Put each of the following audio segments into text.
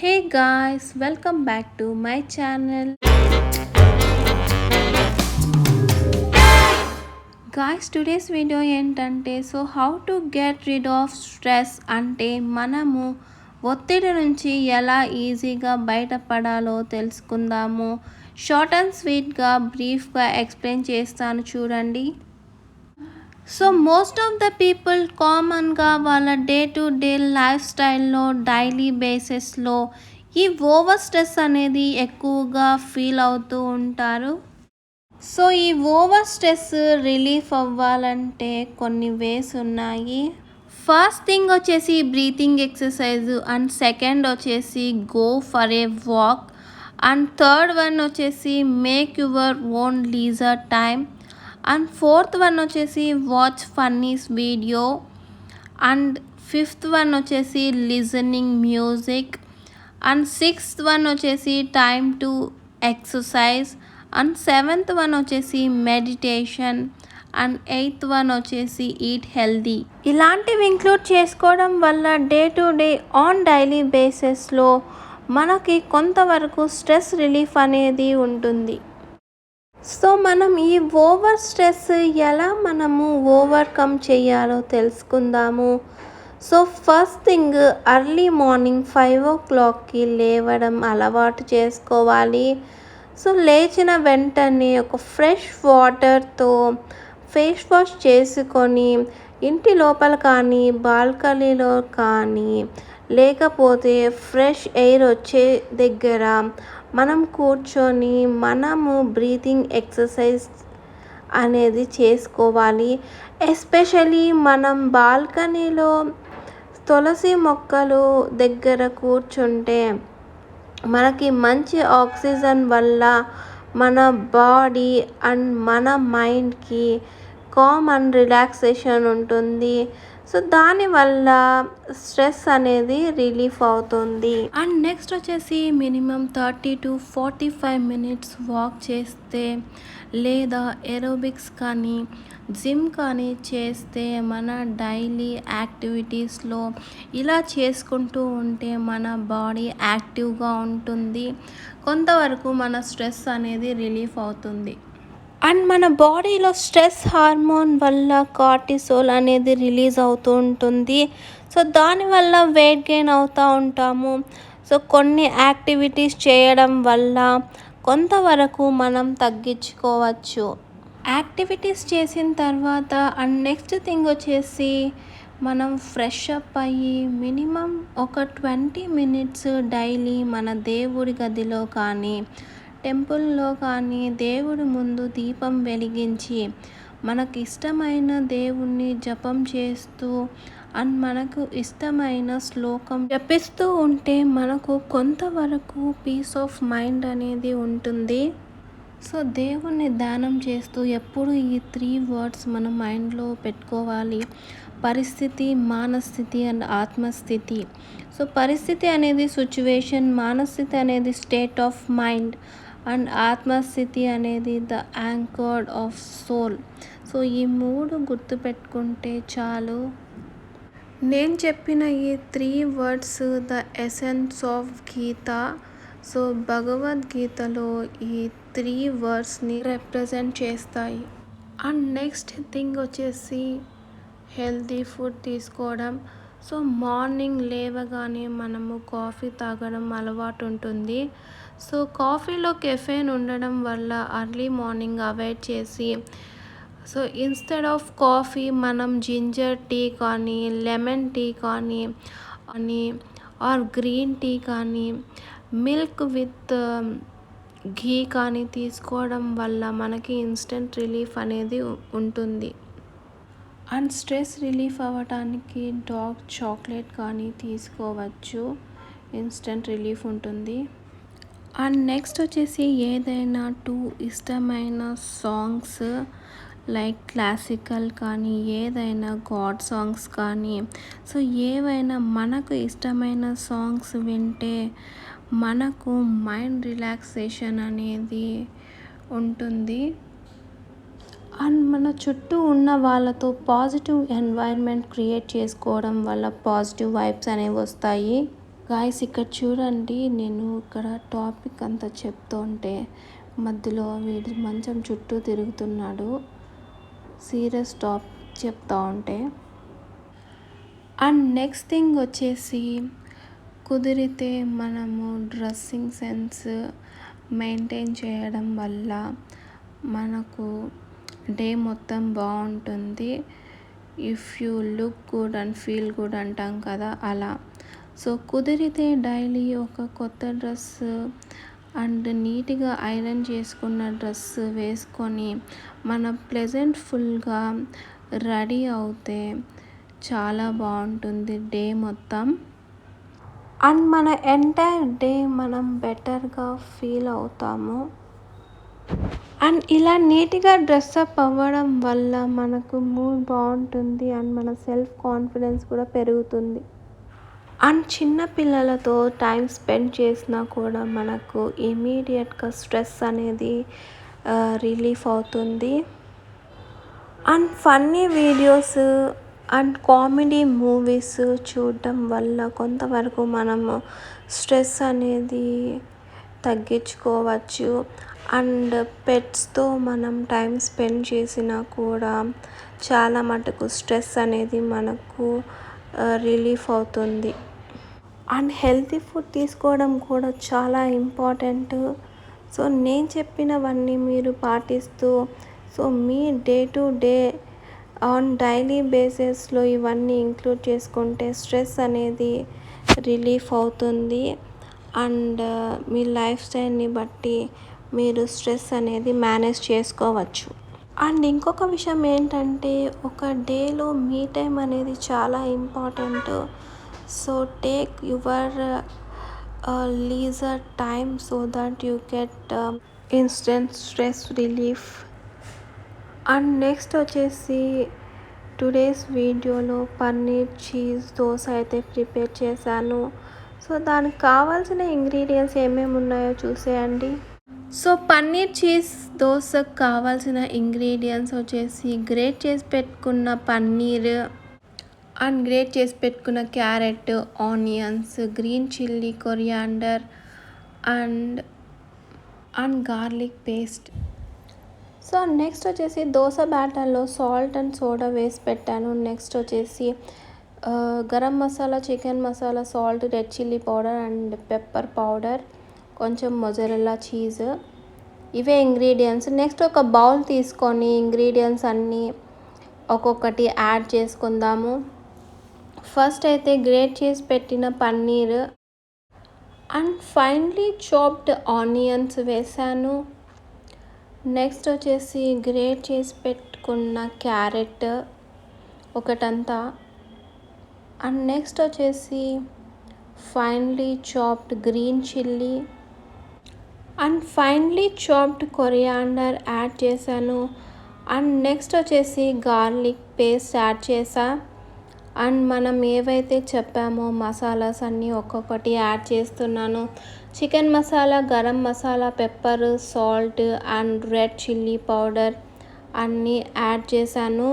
Hey guys, welcome back to my channel. Guys, today's video ఏంటంటే how to get rid of stress అంటే మనము ఒత్తిడి నుంచి ఎలా ఈజీగా బయటపడాలో తెలుసుకుందాము. షార్ట్ అండ్ స్వీట్గా బ్రీఫ్గా ఎక్స్ప్లెయిన్ చేస్తాను చూడండి. So most of the people కామన్గా వాళ్ళ డే టు డే లైఫ్ స్టైల్లో డైలీ బేసిస్లో ఈ ఓవర్ స్ట్రెస్ అనేది ఎక్కువగా ఫీల్ అవుతూ ఉంటారు. సో ఈ ఓవర్ స్ట్రెస్ రిలీఫ్ అవ్వాలంటే కొన్ని వేస్ ఉన్నాయి. ఫస్ట్ థింగ్ వచ్చేసి బ్రీతింగ్ ఎక్సర్సైజ్, అండ్ సెకండ్ వచ్చేసి go for a walk, and third one వచ్చేసి make your own leisure time, and fourth one వచ్చేసి watch funnies video, and fifth one వచ్చేసి listening music, and sixth one వచ్చేసి time to exercise, and seventh one వచ్చేసి meditation, and eighth one వచ్చేసి eat healthy. ఇలాంటివి include చేసుకోవడం వల్ల day to day on daily బేసిస్లో మనకి కొంతవరకు స్ట్రెస్ రిలీఫ్ అనేది ఉంటుంది. సో మనం ఈ ఓవర్ స్ట్రెస్ ఎలా మనము ఓవర్కమ్ చేయాలో తెలుసుకుందాము. So first thing early morning 5 o'clockకి లేవడం అలవాటు చేసుకోవాలి. సో లేచిన వెంటనే ఒక ఫ్రెష్ వాటర్తో ఫేస్ వాష్ చేసుకొని ఇంటి లోపల కానీ బాల్కనీలో కానీ లేకపోతే ఫ్రెష్ ఎయిర్ వచ్చే దగ్గర మనం కూర్చొని మనము బ్రీతింగ్ ఎక్సర్సైజ్ అనేది చేసుకోవాలి. ఎస్పెషలీ మనం బాల్కనీలో తులసి మొక్కలు దగ్గర కూర్చుంటే మనకి మంచి ఆక్సిజన్ వల్ల మన బాడీ అండ్ మన మైండ్కి కామ్ అండ్ రిలాక్సేషన్ ఉంటుంది. సో దానివల్ల స్ట్రెస్ అనేది రిలీఫ్ అవుతుంది. అండ్ నెక్స్ట్ వచ్చేసి మినిమం 30 to 45 minutes వాక్ చేస్తే లేదా ఏరోబిక్స్ కానీ జిమ్ కానీ చేస్తే మన డైలీ యాక్టివిటీస్లో ఇలా చేసుకుంటూ ఉంటే మన బాడీ యాక్టివ్గా ఉంటుంది. కొంతవరకు మన స్ట్రెస్ అనేది రిలీఫ్ అవుతుంది. అండ్ మన బాడీలో స్ట్రెస్ హార్మోన్ వల్ల కార్టిసోల్ అనేది రిలీజ్ అవుతూ ఉంటుంది. సో దానివల్ల వెయిట్ గెయిన్ అవుతూ ఉంటాము. సో కొన్ని యాక్టివిటీస్ చేయడం వల్ల కొంతవరకు మనం తగ్గించుకోవచ్చు. యాక్టివిటీస్ చేసిన తర్వాత అండ్ నెక్స్ట్ థింగ్ వచ్చేసి మనం ఫ్రెష్ అప్ అయ్యి మినిమం ఒక 20 minutes డైలీ మన దేవుడి గదిలో కానీ టెంపుల్లో కానీ దేవుడి ముందు దీపం వెలిగించి మనకు ఇష్టమైన దేవుణ్ణి జపం చేస్తూ అండ్ మనకు ఇష్టమైన శ్లోకం జపిస్తూ ఉంటే మనకు కొంతవరకు పీస్ ఆఫ్ మైండ్ అనేది ఉంటుంది. సో దేవుణ్ణి ధ్యానం చేస్తూ ఎప్పుడు ఈ 3 words మన మైండ్లో పెట్టుకోవాలి: పరిస్థితి, మానస్థితి అండ్ ఆత్మస్థితి. సో పరిస్థితి అనేది సిచ్యువేషన్, మానస్థితి అనేది స్టేట్ ఆఫ్ మైండ్, అండ్ ఆత్మస్థితి అనేది the anchored of soul. So ఈ 3 గుర్తుపెట్టుకుంటే చాలు. నేను చెప్పిన ఈ 3 words the essence of Gita. So భగవద్గీతలో ఈ 3 wordsని రిప్రజెంట్ చేస్తాయి. అండ్ నెక్స్ట్ థింగ్ వచ్చేసి హెల్తీ ఫుడ్ తీసుకోవడం. సో మార్నింగ్ లేవగానే మనము కాఫీ తాగడం అలవాటు ఉంటుంది. సో కాఫీలో కెఫెన్ ఉండడం వల్ల అర్లీ మార్నింగ్ అవాయిడ్ చేసి సో ఇన్స్టెడ్ ఆఫ్ కాఫీ మనం జింజర్ టీ కానీ లెమన్ టీ కానీ ఆర్ గ్రీన్ టీ కానీ మిల్క్ విత్ ఘీ కానీ తీసుకోవడం వల్ల మనకి ఇన్స్టెంట్ రిలీఫ్ అనేది ఉంటుంది. అండ్ స్ట్రెస్ రిలీఫ్ అవ్వడానికి డార్క్ చాక్లెట్ కానీ తీసుకోవచ్చు, ఇన్స్టెంట్ రిలీఫ్ ఉంటుంది. అండ్ నెక్స్ట్ వచ్చేసి ఏదైనా 2 ఇష్టమైన సాంగ్స్ లైక్ క్లాసికల్ కానీ ఏదైనా గాడ్ సాంగ్స్ కానీ సో ఏవైనా మనకు ఇష్టమైన సాంగ్స్ వింటే మనకు మైండ్ రిలాక్సేషన్ అనేది ఉంటుంది. అండ్ మన చుట్టూ ఉన్న వాళ్ళతో పాజిటివ్ ఎన్వైర్న్మెంట్ క్రియేట్ చేసుకోవడం వల్ల పాజిటివ్ వైబ్స్ అనేవి వస్తాయి. గాయ్స్ ఇక్కడ చూడండి, నేను ఇక్కడ టాపిక్ అంతా చెప్తూ ఉంటే మధ్యలో వీడు మంచం చుట్టూ తిరుగుతున్నాడు సీరియస్ టాపిక్ చెప్తా ఉంటే. అండ్ నెక్స్ట్ థింగ్ వచ్చేసి కుదిరితే మనము డ్రెస్సింగ్ సెన్స్ మెయింటైన్ చేయడం వల్ల మనకు డే మొత్తం బాగుంటుంది. If you look good and feel good అంటాం కదా, అలా. సో కుదిరితే డైలీ ఒక కొత్త డ్రెస్ అండ్ నీట్గా ఐరన్ చేసుకున్న డ్రెస్ వేసుకొని మన ప్లెజెంట్ఫుల్గా రెడీ అవుతే చాలా బాగుంటుంది డే మొత్తం. అండ్ మన ఎంటైర్ డే మనం బెటర్గా ఫీల్ అవుతాము. అండ్ ఇలా నీట్గా డ్రెస్అప్ అవ్వడం వల్ల మనకు మూడ్ బాగుంటుంది అండ్ మన సెల్ఫ్ కాన్ఫిడెన్స్ కూడా పెరుగుతుంది. అండ్ చిన్న పిల్లలతో టైం స్పెండ్ చేసినా కూడా మనకు ఇమీడియట్గా స్ట్రెస్ అనేది రిలీఫ్ అవుతుంది. And funny videos and comedy movies చూడటం వల్ల కొంతవరకు మనము స్ట్రెస్ అనేది తగ్గించుకోవచ్చు. అండ్ పెట్స్తో మనం టైం స్పెండ్ చేసినా కూడా చాలా మటుకు స్ట్రెస్ అనేది మనకు రిలీఫ్ అవుతుంది. అండ్ హెల్తీ ఫుడ్ తీసుకోవడం కూడా చాలా ఇంపార్టెంట్. సో నేను చెప్పినవన్నీ మీరు పాటిస్తూ సో మీ day to day on daily బేసిస్లో ఇవన్నీ ఇంక్లూడ్ చేసుకుంటే స్ట్రెస్ అనేది రిలీఫ్ అవుతుంది. అండ్ మీ లైఫ్ స్టైల్ని బట్టి మీరు స్ట్రెస్ అనేది మేనేజ్ చేసుకోవచ్చు. అండ్ ఇంకొక విషయం ఏంటంటే ఒక డేలో మీ టైం అనేది చాలా important. So take your leisure time so that you get instant stress relief. And next వచ్చేసి టుడేస్ వీడియోలో పన్నీర్ చీజ్ దోశ అయితే ప్రిపేర్ చేశాను. సో దానికి కావాల్సిన ఇంగ్రీడియంట్స్ ఏమేమి ఉన్నాయో చూసేయండి. సో పన్నీర్ చీజ్ దోశకు కావాల్సిన ఇంగ్రీడియంట్స్ వచ్చేసి గ్రేట్ చేసి పెట్టుకున్న పన్నీర్ అండ్ గ్రేట్ చేసి పెట్టుకున్న carrot, onions, green chilli, coriander and garlic paste. So next వచ్చేసి దోశ బ్యాటర్లో సాల్ట్ అండ్ సోడా వేసి పెట్టాను. నెక్స్ట్ వచ్చేసి garam masala, chicken masala, salt, red chilli powder and pepper powder, కొంచెం మొజరెల్లా చీజ్, ఇవే ఇంగ్రీడియంట్స్. నెక్స్ట్ ఒక బౌల్ తీసుకొని ఇంగ్రీడియంట్స్ అన్నీ ఒక్కొక్కటి యాడ్ చేసుకుందాము. ఫస్ట్ అయితే గ్రేట్ చేసి పెట్టిన paneer and finely chopped onions వేసాను. నెక్స్ట్ వచ్చేసి గ్రేట్ చేసి పెట్టుకున్న క్యారెట్ ఒకటంతా అండ్ నెక్స్ట్ వచ్చేసి finely chopped green chilli and finely chopped coriander add చేశాను. అండ్ నెక్స్ట్ వచ్చేసి గార్లిక్ పేస్ట్ యాడ్ చేసా. అండ్ మనం ఏవైతే చెప్పామో మసాలాస్ అన్నీ ఒక్కొక్కటి యాడ్ చేస్తున్నాను. Chicken masala, garam masala, pepper, salt and red chilli powder అన్నీ యాడ్ చేశాను.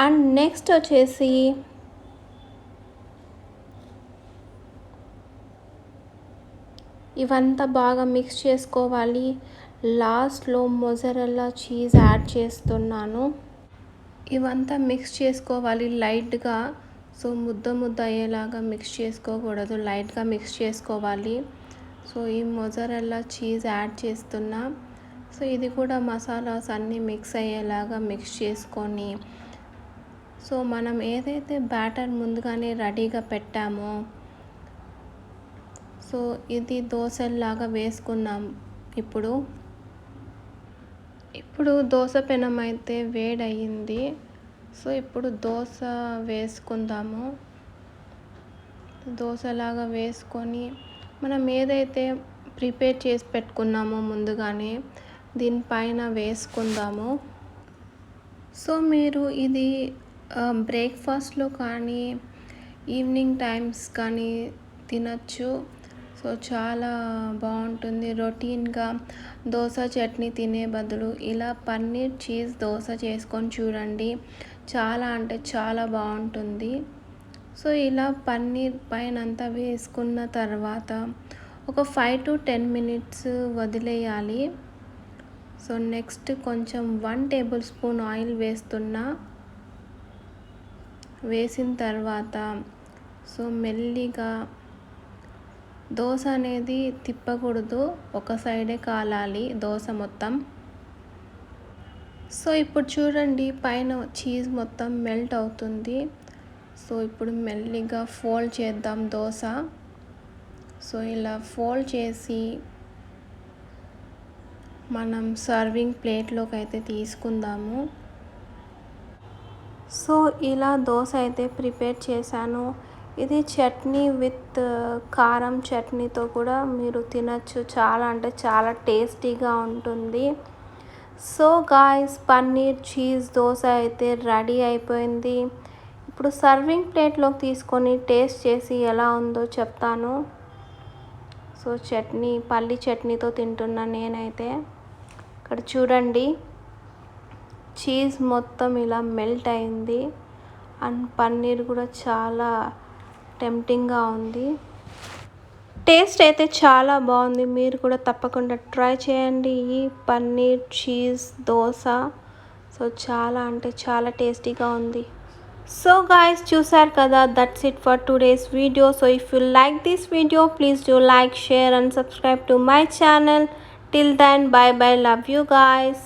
అండ్ నెక్స్ట్ వచ్చేసి ఇవంతా బాగా మిక్స్ చేసుకోవాలి. లాస్ట్లో మొజరెల్లా చీజ్ యాడ్ చేస్తున్నాను. ఇవంతా మిక్స్ చేసుకోవాలి లైట్గా. సో ముద్ద అయ్యేలాగా మిక్స్ చేసుకోకూడదు, లైట్గా మిక్స్ చేసుకోవాలి. సో ఈ మొజరెల్లా చీజ్ యాడ్ చేస్తున్నా. సో ఇది కూడా మసాలాస్ అన్నీ మిక్స్ అయ్యేలాగా మిక్స్ చేసుకొని సో మనం ఏదైతే బ్యాటర్ ముందుగానే రెడీగా పెట్టామో సో ఇది దోశలాగా వేసుకున్నాం. ఇప్పుడు దోశ పెనం అయితే వేడయింది. సో ఇప్పుడు దోశ వేసుకుందాము. దోశలాగా వేసుకొని మనం ఏదైతే ప్రిపేర్ చేసి పెట్టుకున్నామో ముందుగానే దీనిపైన వేసుకుందాము. సో మీరు ఇది బ్రేక్ఫాస్ట్లో కానీ ఈవినింగ్ టైమ్స్ కానీ తినచ్చు. సో చాలా బాగుంటుంది. రొటీన్గా దోశ చట్నీ తినే బదులు ఇలా పన్నీర్ చీజ్ దోశ చేసుకొని చూడండి, చాలా అంటే చాలా బాగుంటుంది. సో ఇలా పన్నీర్ పైన అంతా వేసుకున్న తర్వాత ఒక 5 to 10 మినిట్స్ వదిలేయాలి. సో నెక్స్ట్ కొంచెం 1 టేబుల్ స్పూన్ ఆయిల్ వేసిన తర్వాత సో మెల్లిగా దోశ అనేది తిప్పకూడదు, ఒక సైడే కాలాలి దోశ మొత్తం. సో ఇప్పుడు చూడండి పైన చీజ్ మొత్తం మెల్ట్ అవుతుంది. సో ఇప్పుడు మెల్లిగా ఫోల్డ్ చేద్దాం దోశ. సో ఇలా ఫోల్డ్ చేసి మనం సర్వింగ్ ప్లేట్లోకి అయితే తీసుకుందాము. సో ఇలా దోశ అయితే ప్రిపేర్ చేశాను. ఇది చట్నీ విత్ కారం చట్నీతో కూడా మీరు తినచ్చు. చాలా అంటే చాలా టేస్టీగా ఉంటుంది. So guys, paneer cheese dosa అయితే రెడీ అయిపోయింది. ఇప్పుడు సర్వింగ్ ప్లేట్లోకి తీసుకొని టేస్ట్ చేసి ఎలా ఉందో చెప్తాను. సో పల్లి చట్నీతో తింటున్నా నేనైతే. ఇక్కడ చూడండి చీజ్ మొత్తం ఇలా మెల్ట్ అయింది అండ్ పన్నీర్ కూడా చాలా టెంప్టింగ్గా ఉంది. టేస్ట్ అయితే చాలా బాగుంది. మీరు కూడా తప్పకుండా ట్రై చేయండి ఈ పన్నీర్ చీజ్ దోశ. సో చాలా అంటే చాలా టేస్టీగా ఉంది. సో guys, చూసారు కదా, that's it for today's video. So if you like this video, please do like, share and subscribe to my channel. Till then, bye bye, love you guys.